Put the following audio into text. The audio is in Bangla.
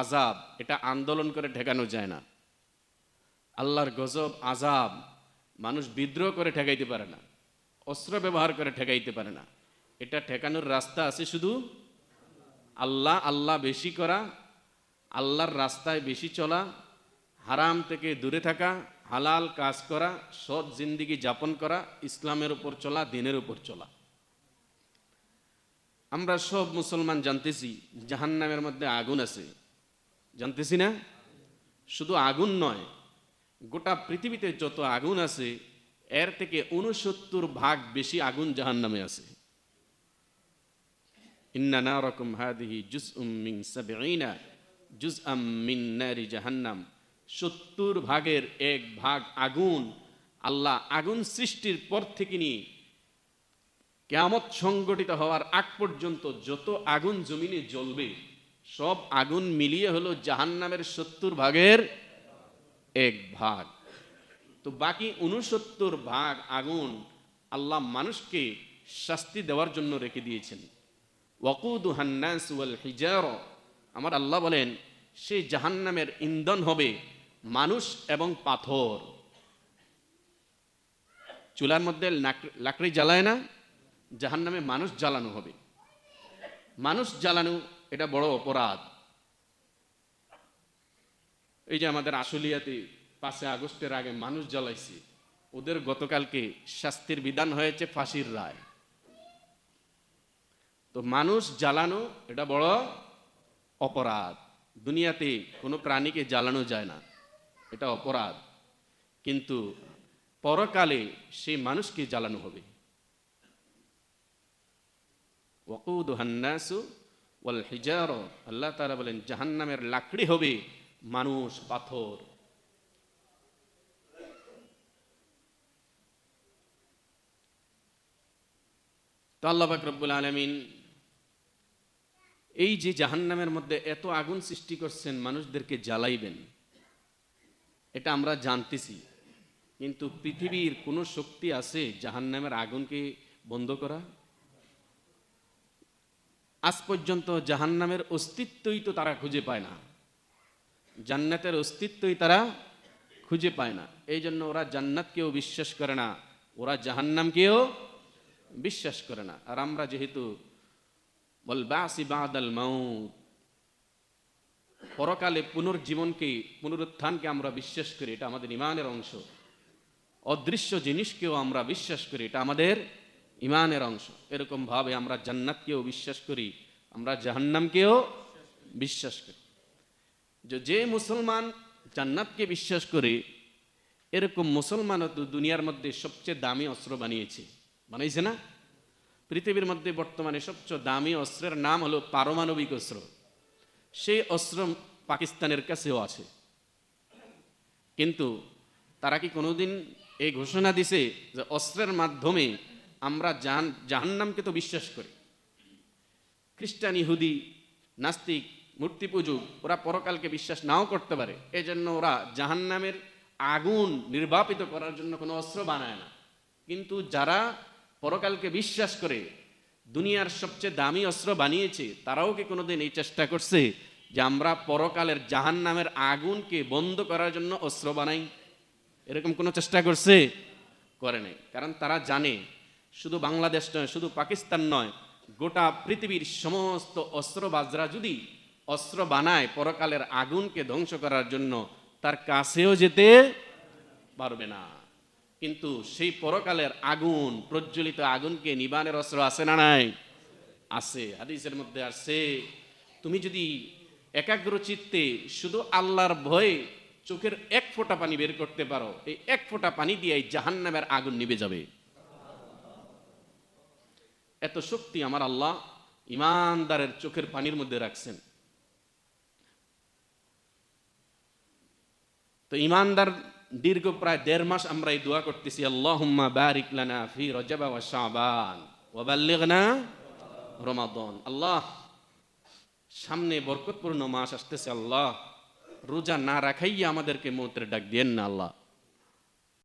আযাব, এটা আন্দোলন করে ঠেকানো যায় না। আল্লাহর গজব আযাব মানুষ বিদ্রোহ করে ঠেকাইতে পারে না, অস্ত্র ব্যবহার করে ঠেকাইতে পারে না। এটা ঠেকানোর রাস্তা আছে শুধু আল্লাহ, আল্লাহ বেশি করা, আল্লাহর রাস্তায় বেশি চলা, হারাম থেকে দূরে থাকা, হালাল কাজ করা, সৎ জিন্দেগি যাপন করা, ইসলামের উপর চলা, দ্বীনের উপর চলা। আমরা সব মুসলমান জানতেছি জাহান্নামের মধ্যে আগুন আছে, জানতেছি না? শুধু আগুন নয়, গোটা পৃথিবীতে যত আগুন আছে এর থেকে 69 ভাগ বেশি আগুন জাহান্নামে আছে। ইন্না নারাকুম হাদিহি জুজউম মিন 70 জুজআম মিন নারি জাহান্নাম। 70 ভাগের 1 ভাগ আগুন। আল্লাহ আগুন সৃষ্টির পর থেকে নিয়ে কিয়ামত সংগঠিত হওয়ার আগ পর্যন্ত যত আগুন জমিনে জ্বলবে সব আগুন মিলিয়ে হলো জাহান্নামের 70 ভাগের 1 ভাগ। তো বাকি 69 ভাগ আগুন আল্লাহ মানুষকে শাস্তি দেওয়ার জন্য রেখে দিয়েছেন। ওয়াকুদুহান নাস ওয়াল হিজারা, আমার আল্লাহ বলেন সেই জাহান্নামের ইন্ধন হবে মানুষ এবং পাথর। চুলার মধ্যে লাকড়ি জ্বালায় না, জাহান্নামে মানুষ জ্বালানো হবে। মানুষ জ্বালানো এটা বড় অপরাধ। এই যে আমাদের আশুলিয়াতে 5 আগস্টের আগে মানুষ জ্বালাইছে, ওদের গতকালকে শাস্তির বিধান হয়েছে ফাঁসির রায়। তো মানুষ জ্বালানো এটা বড় অপরাধ। দুনিয়াতে কোনো প্রাণীকে জ্বালানো যায় না, এটা অপরাধ। কিন্তু পরকালে সেই মানুষকে জ্বালানো হবে। ওয়াকুদুহান নাসু ওয়াল হিজারা, আল্লাহ তাআলা বলেন জাহান্নামের লাকড়ি হবে মানুষ, পাথর। তো আল্লাহ পাক রব্বুল আলামিন এই যে জাহান্নামের মধ্যে এত আগুন সৃষ্টি করছেন মানুষদেরকে জ্বালাইবেন, এটা আমরা জানতেছি। কিন্তু পৃথিবীর কোনো শক্তি আছে জাহান্নামের আগুনকে বন্ধ করা? আজ পর্যন্ত জাহান্নামের অস্তিত্বই তো তারা খুঁজে পায় না, জান্নাতের অস্তিত্বই তারা খুঁজে পায় না। এই জন্য ওরা জান্নাতকেও বিশ্বাস করে না, ওরা জাহান্নামকেও বিশ্বাস করে না। আর আমরা যেহেতু ওয়াল বাসি বাদাল মাউত, পরকালে পুনর্জীবনকে, পুনরুত্থানকে আমরা বিশ্বাস করি, এটা আমাদের ঈমানের অংশ। অদৃশ্য জিনিসকেও আমরা বিশ্বাস করি, এটা আমাদের ঈমানের অংশ। এরকম ভাবে আমরা জান্নাতকেও বিশ্বাস করি, আমরা জাহান্নামকেও বিশ্বাস করি। যে মুসলমান জান্নাতকে বিশ্বাস করে, এরকম মুসলমানও তো দুনিয়ার মধ্যে সবচেয়ে দামি অস্ত্র বানাইছে না? পৃথিবীর মধ্যে বর্তমানে সবচেয়ে দামি অস্ত্রের নাম হলো পারমাণবিক অস্ত্র। সেই অস্ত্র পাকিস্তানের কাছেও আছে। কিন্তু তারা কি কোনোদিন এই ঘোষণা দিছে যে অস্ত্রের মাধ্যমে আমরা জাহান্নামকে তো বিশ্বাস করি? খ্রিস্টান, ইহুদি, নাস্তিক, মূর্তি পূজক ওরা পরকালকে বিশ্বাস নাও করতে পারে, এজন্য ওরা জাহান্নামের আগুন নির্বাপিত করার জন্য কোনো অস্ত্র বানায় না। কিন্তু যারা পরকালকে বিশ্বাস করে দুনিয়ার সবচেয়ে দামি অস্ত্র বানিয়েছে, তারাও কি কোনোদিন এই চেষ্টা করছে যে আমরা পরকালের জাহান্নামের আগুনকে বন্ধ করার জন্য অস্ত্র বানাই? এরকম কোনো চেষ্টা করছে? করে নাই। কারণ তারা জানে শুধু বাংলাদেশ নয়, শুধু পাকিস্তান নয়, গোটা পৃথিবীর সমস্ত অস্ত্রবাজরা যদি অস্ত্র বানায় পরকালের আগুনকে ধ্বংস করার জন্য, তার কাছেও যেতে পারবে না। কিন্তু সেই পরকালের আগুন, প্রজ্বলিত আগুনকে নিবানের অস্ত্র আছে না নাই? আছে। হাদিসের মধ্যে আছে, তুমি যদি একাগ্র চিত্তে শুধু আল্লাহর ভয়ে চোখের 1 ফোঁটা পানি বের করতে পারো, এই 1 ফোঁটা পানি দিয়ে জাহান্নামের আগুন নিভে যাবে। এত শক্তি আমার আল্লাহ ঈমানদারের চোখের পানির মধ্যে রাখছেন। তো ঈমানদার দীর্ঘ প্রায় 1.5 মাস আমরা এই দোয়া করতেছি, আল্লাহুম্মা বারিক লানা ফি রজব ওয়া শাবান ওয়া বাল্লিগনা রমাদান। আল্লাহ, সামনে বরকতপূর্ণ মাস আসতেছে, আল্লাহ রোজা না রাখাইয়া আমাদেরকে মৌতের ডাক দিয়েন না আল্লাহ।